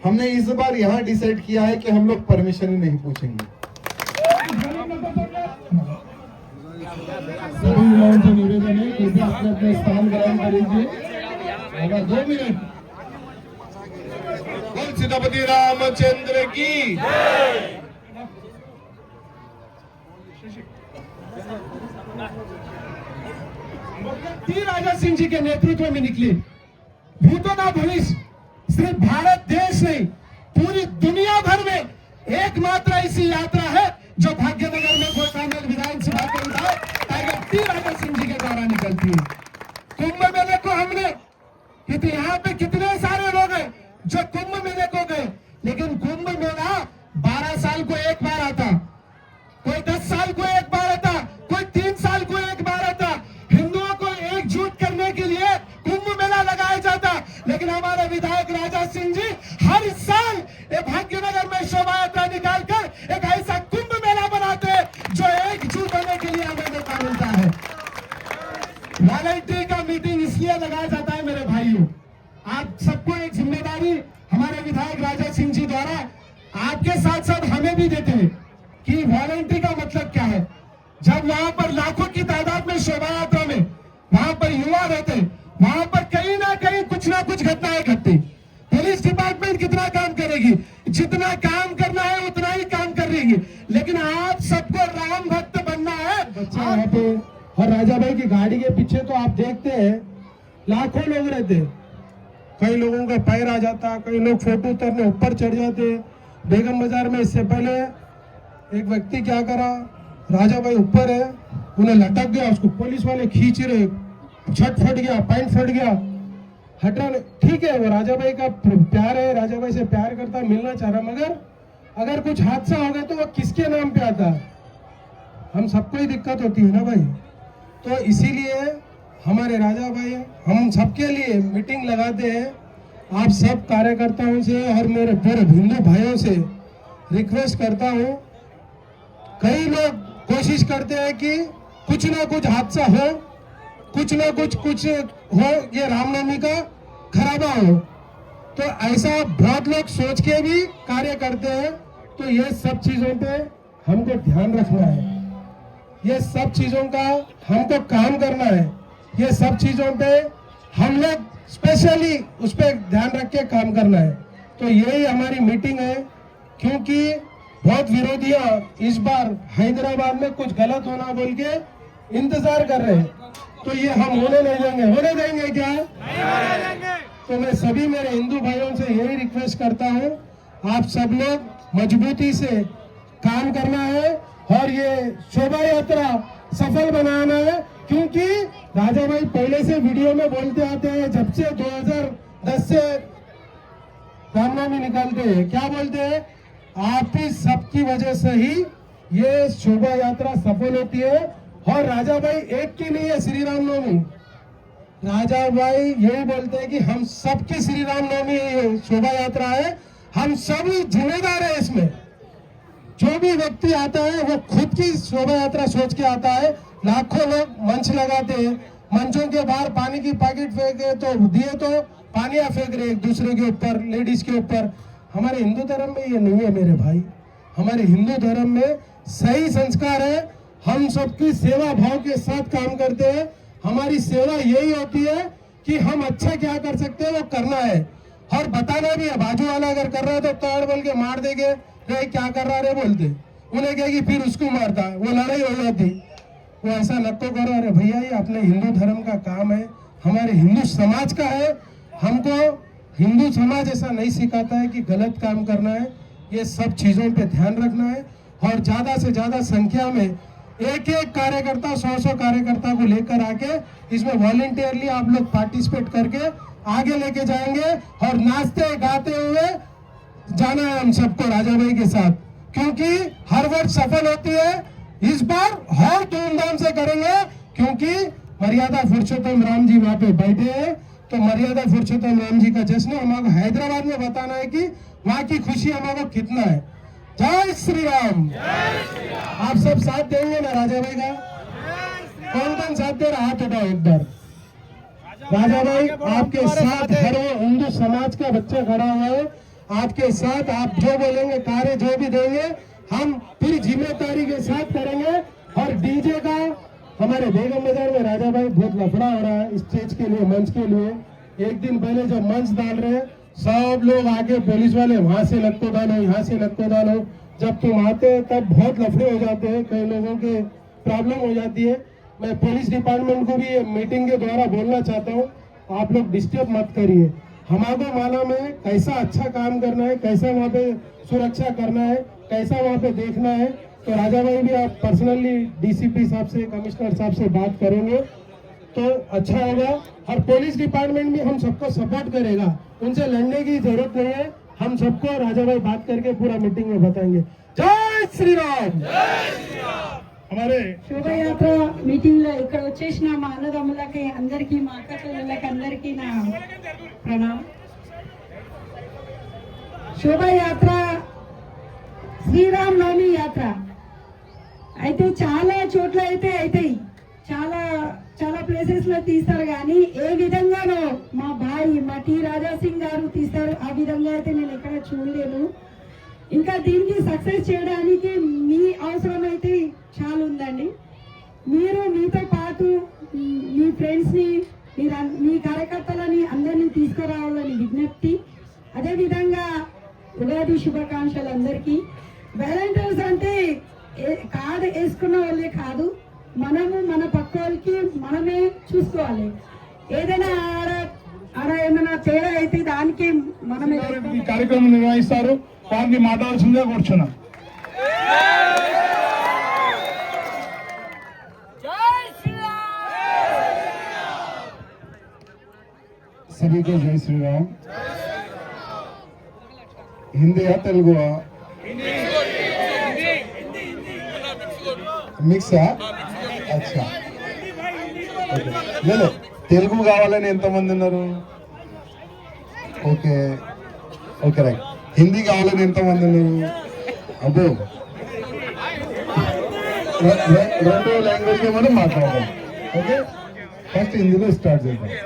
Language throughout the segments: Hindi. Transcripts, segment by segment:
हमने इस बार यहाँ डिसाइड किया है कि हम लोग परमिशन ही नहीं पूछेंगे। सभी युवाओं से निवेदन है कि अपने अपने स्थान ग्रहण करेंगे। 2 मिनट। बोल सीतापति रामचंद्र की राजा सिंह जी के नेतृत्व में निकली भूतो ना भविष्य, सिर्फ भारत देश नहीं पूरी दुनिया भर में एकमात्र ऐसी यात्रा है जो भाग्यनगर में गोसामेल विधानसभा के विधायक टाइगर टी राजा सिंह जी के द्वारा निकलती है। कुंभ मेले को हमने यहाँ पे कितने सारे लोग हैं जो कुंभ मेले को गए, लेकिन कुंभ मेला 12 साल को एक बार आता, कोई 10 साल को एक बार आता, कोई 3 साल को एक बार आता। हिंदुओं को एकजुट करने के लिए कुंभ मेला लगाया जाता, लेकिन हमारे विधायक राजा सिंह जी हर साल भाग्यनगर में शोभा यात्रा निकालकर एक ऐसा कुंभ मेला बनाते हैं जो एकजुट होने के लिए हमें मौका मिलता है। वॉलंटियर का मीटिंग इसलिए लगाया जाता है मेरे भाइयों, आप सबको एक जिम्मेदारी हमारे विधायक राजा सिंह जी द्वारा आपके साथ साथ हमें भी देते हैं कि वॉलंटियर का मतलब क्या है। जब वहां पर लाखों की तादाद में शोभा यात्रा में वहां पर युवा रहते, वहां पर कहीं ना कहीं कुछ ना कुछ घटनाएं घटती। पुलिस डिपार्टमेंट कितना काम करेगी, जितना काम करना है उतना ही काम कर रही है, लेकिन आप सबको राम भक्त बनना है। बच्चे यहाँ पे और राजा भाई की गाड़ी के पीछे तो आप देखते हैं लाखों लोग रहते, कई लोगों का पैर आ जाता, कई लोग फोटो उतरने ऊपर चढ़ जाते। बेगम बाजार में इससे पहले एक व्यक्ति क्या करा, राजा भाई ऊपर है, उन्हें लटक गया, उसको पुलिस वाले खींच रहे, शर्ट फट गया, पैंट फट गया, हटा। ठीक है, वो राजा भाई का प्यार है, राजा भाई से प्यार करता, मिलना चाह रहा, मगर अगर कुछ हादसा होगा तो वो किसके नाम पे आता, हम सबको ही दिक्कत होती है ना भाई। तो इसीलिए हमारे राजा भाई हम सबके लिए मीटिंग लगाते हैं। आप सब कार्यकर्ताओं से और मेरे पूरे हिंदू भाइयों से रिक्वेस्ट करता हूं, कई लोग कोशिश करते हैं कि कुछ ना कुछ हादसा हो, कुछ ना कुछ हो, ये रामनवमी का खराबा हो, तो ऐसा बहुत लोग सोच के भी कार्य करते हैं। तो ये सब चीजों पे हमको ध्यान रखना है, ये सब चीजों का हमको काम करना है, ये सब चीजों पे हम लोग स्पेशली उस पर ध्यान रख के काम करना है। तो यही हमारी मीटिंग है, क्योंकि बहुत विरोधियां इस बार हैदराबाद में कुछ गलत होना बोल के इंतजार कर रहे हैं, तो ये हम होने नहीं देंगे। होने देंगे क्या? नहीं देंगे। तो मैं सभी मेरे हिंदू भाइयों से यही रिक्वेस्ट करता हूं, आप सब लोग मजबूती से काम करना है और ये शोभा यात्रा सफल बनाना है। क्योंकि राजा भाई पहले से वीडियो में बोलते आते हैं, जब से 2010 से रामनवमी निकालते हैं, क्या बोलते हैं, आप ही सबकी वजह से ही ये शोभा यात्रा सफल होती है। और राजा भाई एक की नहीं है श्री रामनवमी, राजा भाई यही बोलते हैं कि हम सबकी श्री रामनवमी शोभा यात्रा है, हम सभी जिम्मेदार है इसमें। जो भी व्यक्ति आता है वो खुद की शोभा यात्रा सोच के आता है। लाखों लोग मंच लगाते हैं, मंचों के बाहर पानी की पैकेट फेंके तो दिए तो पानियां फेंक रहे एक दूसरे के ऊपर, लेडीज के ऊपर। हमारे हिंदू धर्म में ये नहीं है मेरे भाई, हमारे हिंदू धर्म में सही संस्कार है, हम सबकी सेवा भाव के साथ काम करते हैं। हमारी सेवा यही होती है कि हम अच्छा क्या कर सकते हैं वो करना है, और बताना भी है। बाजू वाला अगर कर रहा है तो ताड़ बोल के मार देंगे, रे क्या कर रहा है बोलते, उन्हें कहेगी फिर उसको मारता, वो लड़ाई हो जाती। वो ऐसा नको करो। अरे भैया ये अपने हिंदू धर्म का काम है, हमारे हिंदू समाज का है, हमको हिंदू समाज ऐसा नहीं सिखाता है कि गलत काम करना है। ये सब चीजों पे ध्यान रखना है, और ज्यादा से ज्यादा संख्या में एक एक कार्यकर्ता 100-100 कार्यकर्ता को लेकर आके इसमें वॉलंटियरली आप लोग पार्टिसिपेट करके आगे लेके जाएंगे, और नाचते गाते हुए जाना है हम सबको राजा भाई के साथ, क्योंकि हर वर्ष सफल होती है। इस बार और धूमधाम से करेंगे, क्योंकि मर्यादा पुरुषोत्तम राम जी वहां पे बैठे हैं। तो मर्यादा पुरुषोत्तम राम जी का जश्न हमको हैदराबाद में बताना है कि वहां की खुशी हमको कितना है। जय श्री राम। आप सब साथ देंगे ना राजा भाई का? कौन कौन साथ दे रहा? हाथ उठाओ एक बार। राजा भाई आपके साथ हर हिंदू समाज का बच्चा खड़ा हुआ है, आपके साथ, आप जो बोलेंगे, कार्य जो भी देंगे, हम पूरी जिम्मेदारी के साथ करेंगे। और डीजे का हमारे बेगम बाजार में राजा भाई बहुत लफड़ा हो रहा है स्टेज के लिए, मंच के लिए। एक दिन पहले जो मंच डाल रहे हैं, सब लोग आके पुलिस वाले वहां से लक्को डालो, यहाँ से लक्को डालो। जब तुम आते हैं तब बहुत लफड़े हो जाते हैं, कई लोगों के प्रॉब्लम हो जाती है। मैं पुलिस डिपार्टमेंट को भी ये मीटिंग के द्वारा बोलना चाहता हूँ, आप लोग डिस्टर्ब मत करिए। हमारे माला में कैसा अच्छा काम करना है, कैसा वहाँ पे सुरक्षा करना है, कैसा वहाँ पे देखना है, तो राजा भाई भी आप पर्सनली डीसीपी साहब से, कमिश्नर साहब से बात करेंगे तो अच्छा होगा। और पुलिस डिपार्टमेंट भी हम सबको सपोर्ट करेगा, उनसे लड़ने की जरूरत नहीं है। हम सबको राजा भाई बात करके पूरा मीटिंग में बताएंगे। जय श्री राम। हमारे శోభయాత్ర మీటింగ్ లో ఇక్కడ వచ్చేసిన మా అన్నదమ్ములకి అందరికీ, మా అక్క చెల్లెళ్ళకి అందరికీ నా ప్రణామం. శోభయాత్ర శ్రీరామ్ నవమి యాత్ర అయితే చాలా చోట్ల అయితే అవుతాయి, చాలా చాలా ప్లేసెస్ లో తీస్తారు, కానీ ఏ విధంగానో మా భాయి మా టి రాజా సింగ్ గారు తీస్తారు ఆ విధంగా అయితే నేను ఎక్కడ చూడలేను. ఇంకా దీనికి సక్సెస్ చేయడానికి మీ అవసరం అయితే చాలా ఉందండి. మీరు మీతో పాటు మీ ఫ్రెండ్స్ ని, మీ కార్యకర్తలని అందరినీ తీసుకురావాలని విజ్ఞప్తి. అదేవిధంగా ఉగాది శుభాకాంక్షలు అందరికీ. వాలంటీర్స్ అంటే కార్డు వేసుకున్న వాళ్ళే కాదు, మనము మన పక్క వాళ్ళకి మనమే చూసుకోవాలి. ఏదైనా ఆడ ఏమైనా తేడా అయితే దానికి మనమే ఈ కార్యక్రమం నిర్వహిస్తారు, వారిని మాట్లాడాల్సిందే కూర్చున్నాం. सभी को जय श्री राम। हिंदी या तेलुगु మిక్స్ అచ్చా లేదు తెలుగు కావాలని ఎంతమంది ఉన్నారు? Okay okay right. హిందీ కావాలని ఎంతమంది ఉన్నారు? అబ్బో రెండు లాంగ్వేజ్ మనం మాట్లాడదాం. ఓకే फर्स्ट हिंदी में स्टार्ट करते हैं.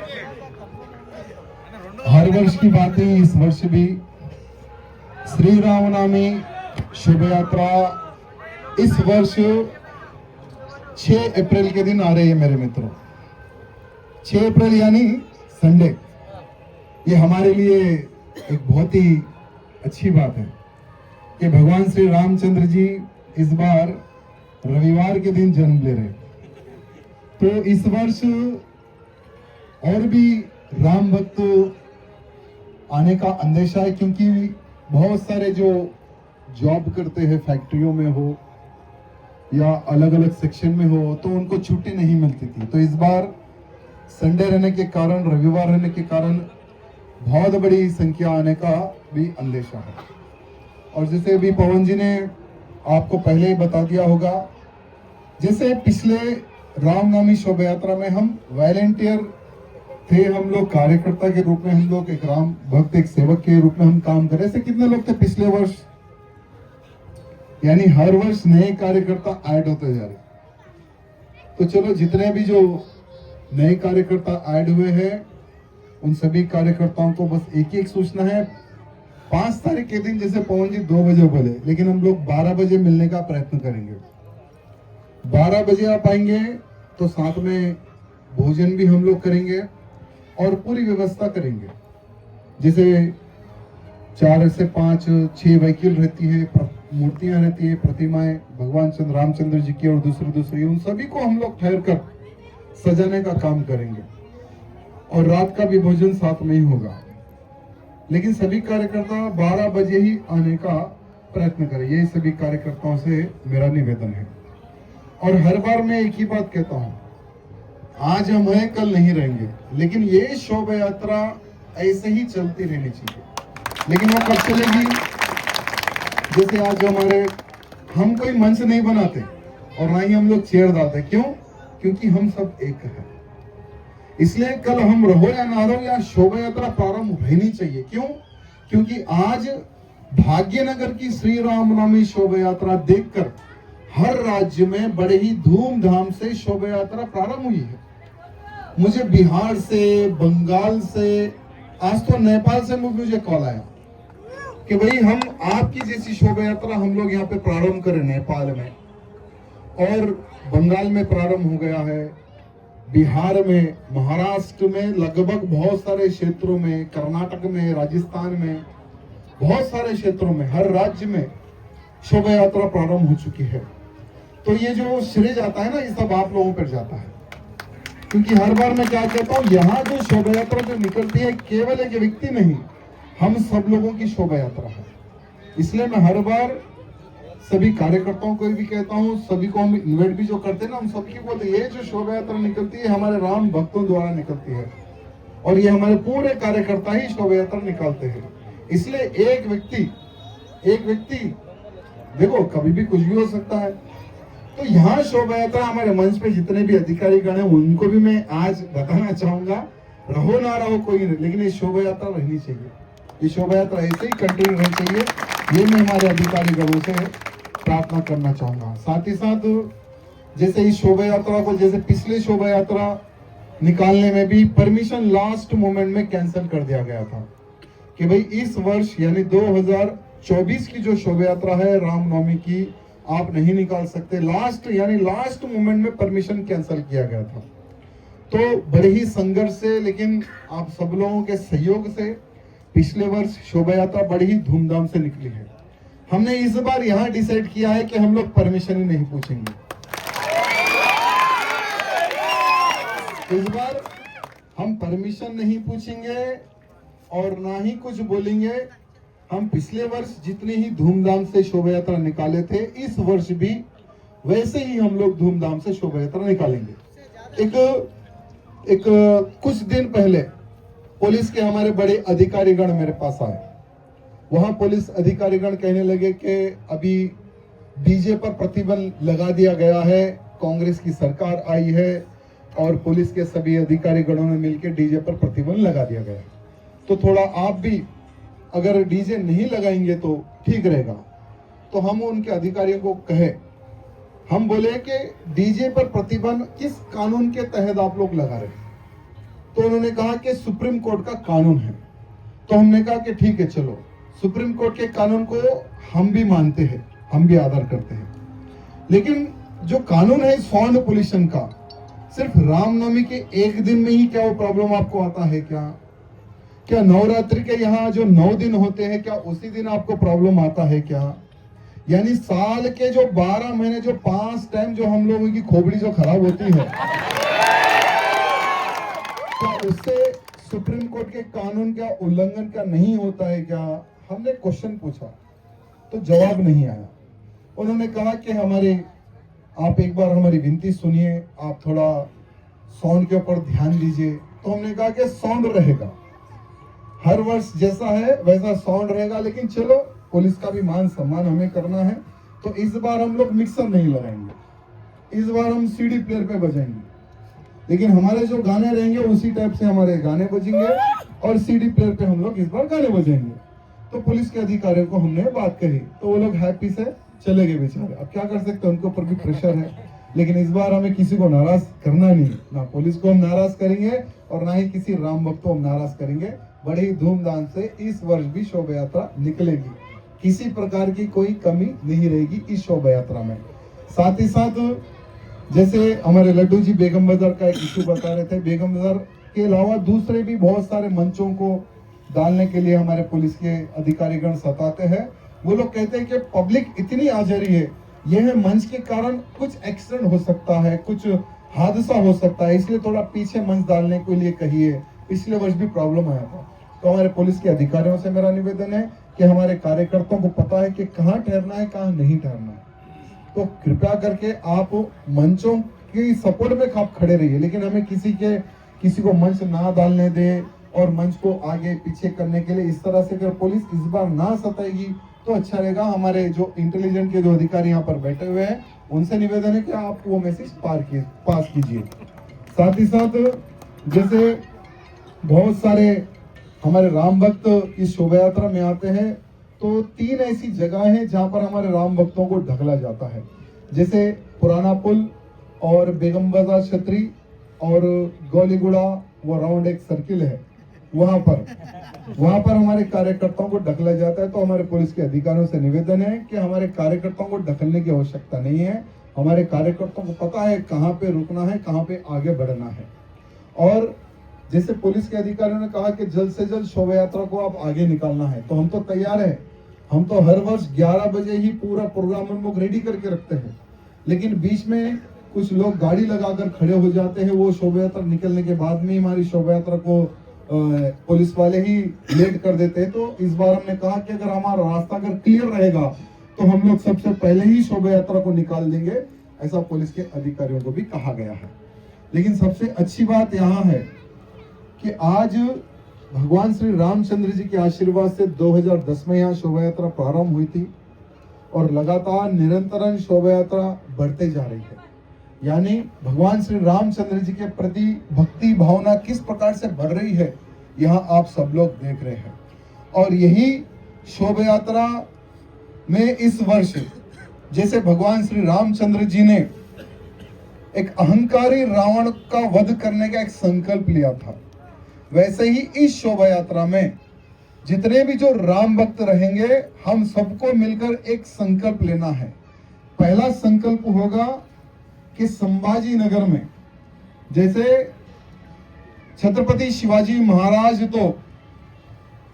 हर वर्ष की बात है, इस वर्ष भी श्री रामनवमी शुभ यात्रा इस वर्ष 6 अप्रैल के दिन आ रही है मेरे मित्रों. 6 अप्रैल यानी संडे. ये हमारे लिए एक बहुत ही अच्छी बात है कि भगवान श्री रामचंद्र जी इस बार रविवार के दिन जन्म ले रहे. तो इस वर्ष और भी राम भक्त आने का अंदेशा है, क्योंकि बहुत सारे जो जॉब करते हैं फैक्ट्रियों में हो या अलग अलग सेक्शन में हो, तो उनको छुट्टी नहीं मिलती थी. तो इस बार संडे रहने के कारण, रविवार रहने के कारण बहुत बड़ी संख्या आने का भी अंदेशा है. और जैसे अभी पवन जी ने आपको पहले ही बता दिया होगा, जैसे पिछले रामनवमी शोभा यात्रा में हम वॉलंटियर थे, हम लोग कार्यकर्ता के रूप में, हम लोग एक राम भक्त, एक सेवक के रूप में हम काम कर रहे थे. कितने लोग थे पिछले वर्ष? यानी हर वर्ष नए कार्यकर्ता ऐड होते जा रहे. तो चलो जितने भी जो नए कार्यकर्ता ऐड हुए हैं उन सभी कार्यकर्ताओं को बस एक ही एक सूचना है. 5 तारीख के दिन जैसे पवन जी 2 बजे बोले, लेकिन हम लोग 12 बजे मिलने का प्रयत्न करेंगे. 12 बजे आप आएंगे तो साथ में भोजन भी हम लोग करेंगे और पूरी व्यवस्था करेंगे. जैसे 4 से 5 6 व्हीकल रहती है, मूर्तियां रहती है, प्रतिमाएं भगवान रामचंद्र जी की और दूसरी उन सभी को हम लोग ठहर कर सजाने का काम करेंगे. और रात का भी भोजन साथ में ही होगा. लेकिन सभी कार्यकर्ता 12 बजे ही आने का प्रयत्न करें, ये सभी कार्यकर्ताओं से मेरा निवेदन है. और हर बार मैं एक ही बात कहता हूं, आज हम हैं कल नहीं रहेंगे, लेकिन ये शोभा यात्रा ऐसे ही चलती रहनी चाहिए. लेकिन वो कब चलेगी? जैसे आज हम कोई मंच नहीं बनाते और ना ही हम लोग चेयर डालते. क्यों? क्योंकि हम सब एक हैं. इसलिए कल हम रहो या ना रहो, या शोभा यात्रा प्रारंभ होनी चाहिए. क्यों? क्योंकि आज भाग्यनगर की श्री रामनवमी शोभा यात्रा देखकर हर राज्य में बड़े ही धूमधाम से शोभा यात्रा प्रारंभ हुई है. मुझे बिहार से, बंगाल से, आज तो नेपाल से मुझे कॉल आया कि भाई हम आपकी जैसी शोभा यात्रा हम लोग यहाँ पे प्रारंभ करें नेपाल में, और बंगाल में प्रारंभ हो गया है, बिहार में, महाराष्ट्र में, लगभग बहुत सारे क्षेत्रों में, कर्नाटक में, राजस्थान में, बहुत सारे क्षेत्रों में, हर राज्य में शोभा यात्रा प्रारंभ हो चुकी है। तो ये जो श्रेय जाता है ना, ये सब आप लोगों पर जाता है, क्योंकि हर बार मैं क्या कहता हूँ, यहाँ जो शोभा यात्रा जो निकलती है केवल एक व्यक्ति नहीं, हम सब लोगों की शोभा यात्रा है। इसलिए मैं हर बार सभी कार्यकर्ताओं को भी कहता हूँ, सभी को हम इन्वाइट भी जो करते हैं ना, हम सबकी बोलते हैं ये जो शोभा यात्रा निकलती है हमारे राम भक्तों द्वारा निकलती है, और ये हमारे पूरे कार्यकर्ता ही शोभा यात्रा निकालते हैं। इसलिए एक व्यक्ति देखो कभी भी कुछ भी हो सकता है। तो यहाँ शोभा यात्रा हमारे मंच पे जितने भी अधिकारीगण हैं उनको भी मैं आज बताना चाहूंगा, रहो ना रहो कोई नहीं, लेकिन ये शोभा यात्रा रहनी चाहिए, ये शोभा यात्रा ऐसे ही कंटिन्यू रहनी चाहिए, ये मैं हमारे अधिकारीगणों से प्रार्थना करना चाहूंगा। साथ ही साथ जैसे इस शोभा यात्रा को, जैसे पिछले शोभा यात्रा निकालने में भी परमिशन लास्ट मोमेंट में कैंसिल कर दिया गया था कि भाई इस वर्ष यानी 2024 की जो शोभा यात्रा है रामनवमी की, आप नहीं निकाल सकते। लास्ट मोमेंट में परमिशन कैंसिल किया गया था। तो बड़े ही संघर्ष से, लेकिन आप सब लोगों के सहयोग से पिछले वर्ष शोभा यात्रा बड़ी ही धूमधाम से निकली है। हमने इस बार यहाँ डिसाइड किया है कि हम लोग परमिशन ही नहीं पूछेंगे। इस बार हम परमिशन नहीं पूछेंगे और ना ही कुछ बोलेंगे। हम पिछले वर्ष जितनी ही धूमधाम से शोभा यात्रा निकाले थे, इस वर्ष भी वैसे ही हम लोग धूमधाम से शोभा यात्रा निकालेंगे। एक कुछ दिन पहले पुलिस के हमारे बड़े अधिकारीगण मेरे पास आए। वहां पुलिस अधिकारीगण कहने लगे कि अभी डीजे पर प्रतिबंध लगा दिया गया है, कांग्रेस की सरकार आई है और पुलिस के सभी अधिकारीगणों ने मिलकर डीजे पर प्रतिबंध लगा दिया गया, तो थोड़ा आप भी अगर डीजे नहीं लगाएंगे तो ठीक रहेगा। तो हम उनके अधिकारियों को कहे, हम बोले कि डीजे पर प्रतिबंध किस कानून के तहत आप लोग लगा रहे हैं? तो उन्होंने कहा कि सुप्रीम कोर्ट का कानून है। तो हमने कहा कि ठीक है, चलो सुप्रीम कोर्ट के कानून को हम भी मानते हैं, हम भी आदर करते हैं, लेकिन जो कानून है साउंड पोल्यूशन का, सिर्फ रामनवमी के एक दिन में ही क्या वो प्रॉब्लम आपको आता है? क्या नवरात्रि के यहाँ जो 9 दिन होते हैं, क्या उसी दिन आपको प्रॉब्लम आता है क्या? यानी साल के जो 12 महीने जो 5 टाइम जो हम लोगों की खोपड़ी जो खराब होती है, क्या उससे सुप्रीम कोर्ट के कानून का उल्लंघन का नहीं होता है क्या? हमने क्वेश्चन पूछा तो जवाब नहीं आया। उन्होंने कहा कि आप एक बार हमारी विनती सुनिए, आप थोड़ा साउंड के ऊपर ध्यान दीजिए। तो हमने कहा कि साउंड रहेगा, हर वर्ष जैसा है वैसा साउंड रहेगा, लेकिन चलो पुलिस का भी मान सम्मान हमें करना है, तो इस बार हम लोग मिक्सर नहीं लगाएंगे, इस बार हम सीडी प्लेयर पे बजाएंगे, लेकिन हमारे जो गाने रहेंगे उसी टाइप से हमारे गाने बजेंगे और सीडी प्लेयर पे हम लोग इस बार गाने बजाएंगे। तो पुलिस के अधिकारियों को हमने बात कही तो वो लोग हैप्पी से चले गए बेचारे। अब क्या कर सकते हैं, उनके ऊपर भी प्रेशर है, लेकिन इस बार हमें किसी को नाराज करना नहीं, ना पुलिस को हम नाराज करेंगे और ना ही किसी राम भक्त को हम नाराज करेंगे। बड़े ही धूमधाम से इस वर्ष भी शोभा यात्रा निकलेगी, किसी प्रकार की कोई कमी नहीं रहेगी इस शोभा यात्रा में। साथ ही साथ जैसे हमारे लड्डू जी बेगम बाजार का एक इशू बता रहे थे, बेगम बाजार के अलावा दूसरे भी बहुत सारे मंचों को डालने के लिए हमारे पुलिस के अधिकारीगण सताते हैं। वो लोग कहते हैं कि पब्लिक इतनी आ जा रही है, यह मंच के कारण कुछ एक्सीडेंट हो सकता है, कुछ हादसा हो सकता है, इसलिए थोड़ा पीछे मंच डालने के लिए कहिए। पिछले वर्ष भी प्रॉब्लम आया था। तो हमारे पुलिस के अधिकारियों से मेरा निवेदन है कि हमारे कार्यकर्ताओं को पता है कि कहाँ ठहरना है, कहाँ नहीं ठहरना है, तो कृपया करके आप मंचों की सपोर्ट में आप खड़े रहिए, लेकिन हमें किसी को मंच ना डालने दे और मंच को आगे पीछे करने के लिए इस तरह से अगर पुलिस इस बार ना सताएगी तो अच्छा रहेगा। हमारे जो इंटेलिजेंट के जो अधिकारी यहाँ पर बैठे हुए हैं उनसे निवेदन है कि आप वो मैसेज पास कीजिए। साथ ही साथ जैसे बहुत सारे हमारे राम भक्त इस शोभा यात्रा में आते हैं, तो 3 ऐसी जगह हैं जहां पर हमारे राम भक्तों को ढकला जाता है, जैसे पुराना पुल और बेगम बाजार छतरी और गौलीगुड़ा, वो राउंड एक सर्किल है, वहां पर हमारे कार्यकर्ताओं को ढकला जाता है। तो हमारे पुलिस के अधिकारियों से निवेदन है कि हमारे कार्यकर्ताओं को ढकलने की आवश्यकता नहीं है। हमारे कार्यकर्ताओं को पता है कहाँ पे रुकना है, कहाँ पे आगे बढ़ना है। और जैसे पुलिस के अधिकारियों ने कहा कि जल्द से जल्द शोभा यात्रा को आप आगे निकालना है, तो हम तो तैयार है। हम तो हर वर्ष 11 बजे ही पूरा प्रोग्राम हम लोग रेडी करके रखते हैं, लेकिन बीच में कुछ लोग गाड़ी लगाकर खड़े हो जाते हैं। वो शोभा यात्रा निकलने के बाद में हमारी शोभा यात्रा को पुलिस वाले ही लेट कर देते हैं। तो इस बार हमने कहा कि अगर हमारा रास्ता अगर क्लियर रहेगा तो हम लोग सबसे पहले ही शोभा यात्रा को निकाल देंगे, ऐसा पुलिस के अधिकारियों को भी कहा गया है। लेकिन सबसे अच्छी बात यहाँ है कि आज भगवान श्री रामचंद्र जी के आशीर्वाद से 2010 में यहाँ शोभा यात्रा प्रारंभ हुई थी और लगातार निरंतर शोभा यात्रा बढ़ते जा रही है। यानी भगवान श्री रामचंद्र जी के प्रति भक्ति भावना किस प्रकार से बढ़ रही है, यहाँ आप सब लोग देख रहे हैं। और यही शोभा यात्रा में इस वर्ष जैसे भगवान श्री रामचंद्र जी ने एक अहंकारी रावण का वध करने का एक संकल्प लिया था, वैसे ही इस शोभा यात्रा में जितने भी जो राम भक्त रहेंगे, हम सबको मिलकर एक संकल्प लेना है। पहला संकल्प होगा कि संभाजी नगर में जैसे छत्रपति शिवाजी महाराज तो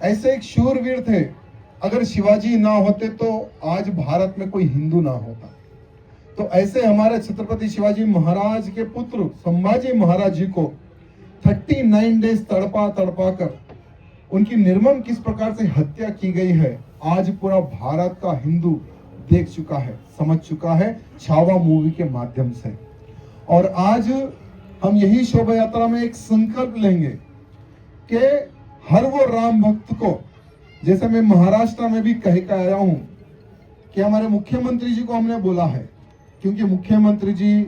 ऐसे एक शूरवीर थे, अगर शिवाजी ना होते तो आज भारत में कोई हिंदू ना होता। तो ऐसे हमारे छत्रपति शिवाजी महाराज के पुत्र संभाजी महाराज जी को 39 डेज तड़पा कर उनकी निर्मम किस प्रकार से हत्या की गई है, आज पूरा भारत का हिंदू देख चुका है, समझ चुका है छावा मूवी के माध्यम से। और आज हम यही शोभा यात्रा में एक संकल्प लेंगे कि हर वो राम भक्त को, जैसे मैं महाराष्ट्र में भी कह के आया हूं कि हमारे मुख्यमंत्री जी को हमने बोला है, क्योंकि मुख्यमंत्री जी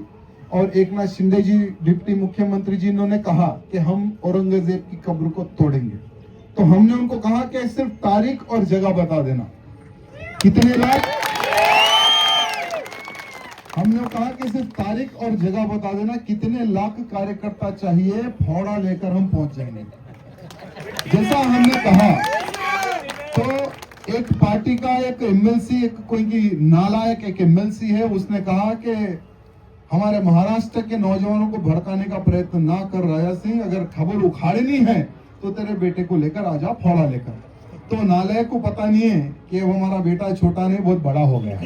और एकनाथ शिंदे जी डिप्टी मुख्यमंत्री जी इन्होंने कहा कि हम औरंगजेब की कब्र को तोड़ेंगे। तो हमने उनको कहा कि सिर्फ तारीख और जगह बता देना, कितने लाख, हमने कहा कि सिर्फ तारीख और जगह बता देना, कितने लाख कार्यकर्ता चाहिए, फौड़ा लेकर हम पहुंच जाएंगे। जैसा हमने कहा तो एक पार्टी का एक एमएलसी, एक कोई की नालायक एक एमएलसी है, उसने कहा कि हमारे महाराष्ट्र के नौजवानों को भड़काने का प्रयत्न ना कर राजा सिंह, अगर खबर उखाड़नी है तो तेरे बेटे को लेकर आजा फौड़ा लेकर। तो नालायक को पता नहीं है कि वो हमारा बेटा छोटा नहीं, बहुत बड़ा हो गया।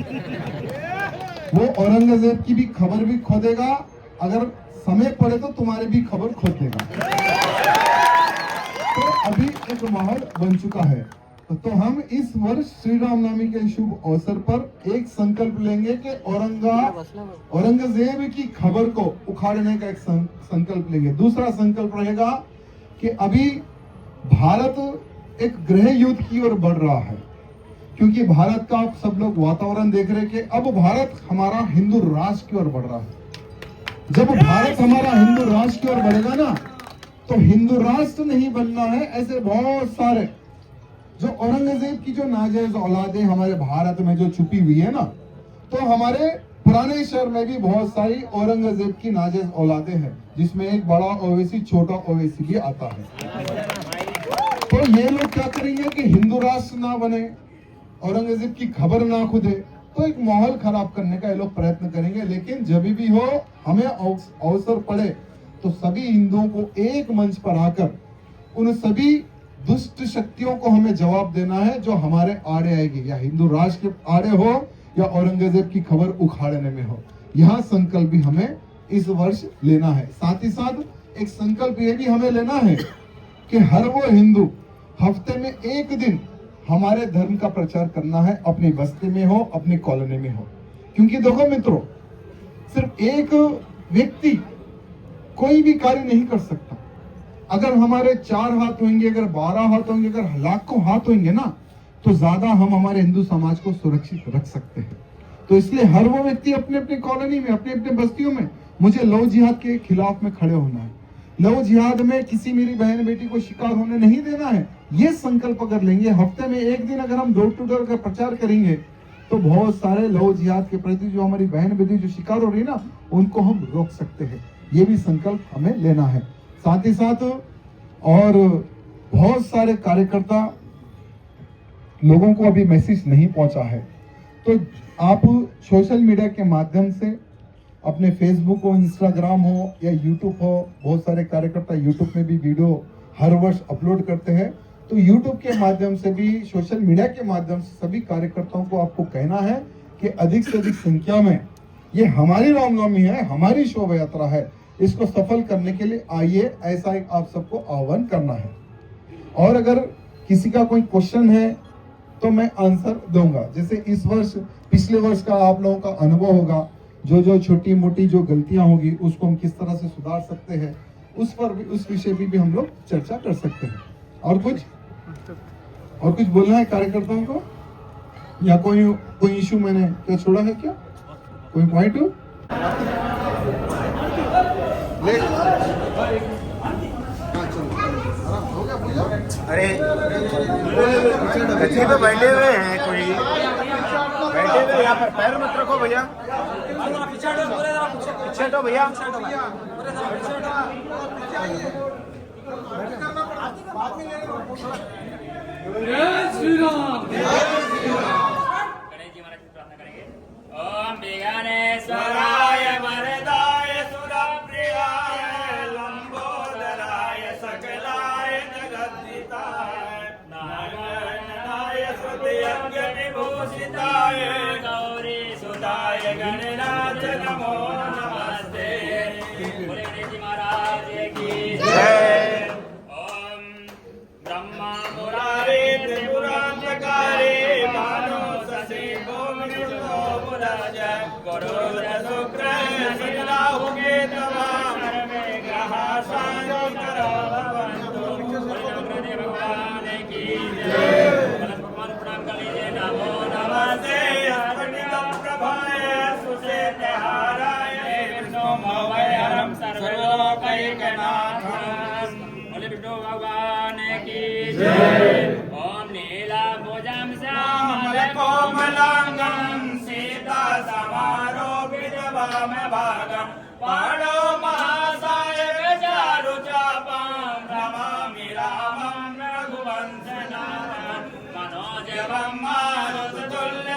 वो औरंगजेब की भी खबर भी खोदेगा, अगर समय पड़े तो तुम्हारी भी खबर खोद देगा। तो अभी एक माहौल बन चुका है। तो हम इस वर्ष श्री रामनवमी के शुभ अवसर पर एक संकल्प लेंगे कि औरंगजेब की खबर को उखाड़ने का एक संकल्प लेंगे। दूसरा संकल्प रहेगा कि अभी भारत एक गृह युद्ध की ओर बढ़ रहा है, क्योंकि भारत का आप सब लोग वातावरण देख रहे हैं कि अब भारत हमारा हिंदू राष्ट्र की ओर बढ़ रहा है। जब भारत हमारा हिंदू राष्ट्र की ओर बढ़ेगा ना, तो हिंदू राष्ट्र नहीं बनना है। ऐसे बहुत सारे जो औरंगजेब की जो नाजायज औलादें हमारे भारत में जो छुपी हुई है ना, तो हमारे पुराने शहर में भी बहुत सारी औरंगजेब की नाजायज औलादें हैं, जिसमें एक बड़ा ओवैसी छोटा ओवैसी भी आता है। तो ये लोग क्या करेंगे कि हिंदू राष्ट्र ना बने, औरंगजेब की खबर ना खुदे, तो एक माहौल खराब करने का ये लोग प्रयत्न करेंगे। लेकिन जब भी हो, हमें अवसर पड़े तो सभी हिंदुओं को एक मंच पर आकर उन सभी दुष्ट शक्तियों को हमें जवाब देना है जो हमारे आड़े आएगी, या हिंदू राष्ट्र के आड़े हो या औरंगजेब की खबर उखाड़ने में हो। यह संकल्प भी हमें इस वर्ष लेना है। साथ ही साथ एक संकल्प ये भी हमें लेना है कि हर वो हिंदू हफ्ते में एक दिन हमारे धर्म का प्रचार करना है, अपनी बस्ती में हो, अपनी कॉलोनी में हो। क्योंकि देखो मित्रों, सिर्फ एक व्यक्ति कोई भी कार्य नहीं कर सकता। अगर हमारे 4 हाथ होंगे, अगर 12 हाथ होंगे, अगर लाखों हाथ होंगे ना, तो ज्यादा हम हमारे हिंदू समाज को सुरक्षित रख सकते हैं। तो इसलिए हर वो व्यक्ति अपने अपने कॉलोनी में, अपने अपने बस्तियों में, मुझे लव जिहाद के खिलाफ में खड़े होना है। लव जिहाद में किसी मेरी बहन बेटी को शिकार होने नहीं देना है। ये संकल्प अगर लेंगे, हफ्ते में एक दिन अगर हम डोर टू डोर का प्रचार करेंगे, तो बहुत सारे लव जिहाद के प्रति जो हमारी बहन बेटी जो शिकार हो रही है ना, उनको हम रोक सकते हैं। ये भी संकल्प हमें लेना है। साथ ही साथ और बहुत सारे कार्यकर्ता लोगों को अभी मैसेज नहीं पहुंचा है, तो आप सोशल मीडिया के माध्यम से अपने फेसबुक हो, इंस्टाग्राम हो या यूट्यूब हो, बहुत सारे कार्यकर्ता यूट्यूब में भी वीडियो हर वर्ष अपलोड करते हैं, तो यूट्यूब के माध्यम से भी, सोशल मीडिया के माध्यम से सभी कार्यकर्ताओं को आपको कहना है कि अधिक से अधिक संख्या में, ये हमारी रामनवमी है, हमारी शोभा यात्रा है, इसको सफल करने के लिए आइए, ऐसा एक आप सबको आह्वान करना है। और अगर किसी का कोई क्वेश्चन है तो मैं आंसर दूंगा। जैसे इस वर्ष, पिछले वर्ष का आप लोगों का अनुभव होगा, जो छोटी मोटी जो गलतियां होगी उसको हम किस तरह से सुधार सकते हैं, उस पर भी, उस विषय भी हम लोग चर्चा कर सकते हैं। और कुछ बोलना है कार्यकर्ताओं को, या कोई इशू मैंने क्या छोड़ा है, क्या कोई पॉइंट हो? अरे बच्चे तो बैठे हुए हैं, कोई बैठे हुए, यहाँ पर पैर मत रखो भैया, पीछे तो भैया, ओम विघ्नेश्वराय वरदाय सुरप्रियाय लंबोदराय सकलाय जगद्दिताय नारायणाय स्तुत्यज्ञ विभूषिताय गौरी सुताय गणनाथ नमो नमस्ते। बोले गणेश जी महाराज की जय। ओम ब्रह्मा मुरारे त्रिपुरांतकारे भानु शशि भूमिसुतो बुधजय गुरुर शुक्र शनिराहु केतवा सर्वे ग्रहा शांति करो भवन्तु। बोले भगवान की जय। भगवान प्रणाम कर लीजिए। नमो नमस्ते हरितं प्रभाय सुशेतहाराय विष्णुमभयहरं सर्वलोकैकनाथं। बोले विष्णु भगवान की जय। ओम नीलाम्बुजं श्यामलकोमलांगं सीता समारोपित वामभागं पाणौ महासायक चारुचापं नमामि रामं रघुवंशनाथं। मनोजवं मारुततुल्यवेगं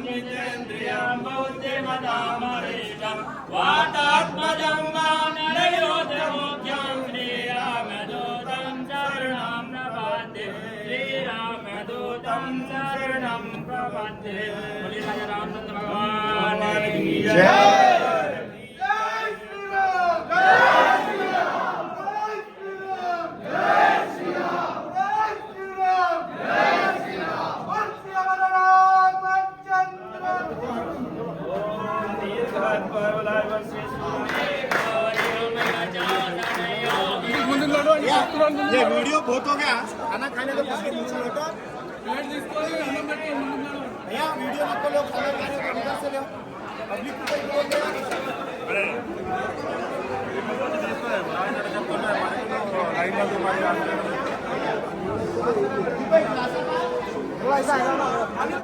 जितेन्द्रियं बुद्धिमतामरीशं वातात्मजं वानरयोधमुख्यं श्रीरामदूतं शरणं प्रपद्ये। श्रीरामदूतं शरणं प्रपद्ये। बोले राजा रामचंद्र भगवान की जय। ये वीडियो बहुत हो गया, खाना खाने को किसके नीचे बैठो भैया, वीडियो मत लो, खाना खाने को अंदर से लो, पब्लिक को बोल दो।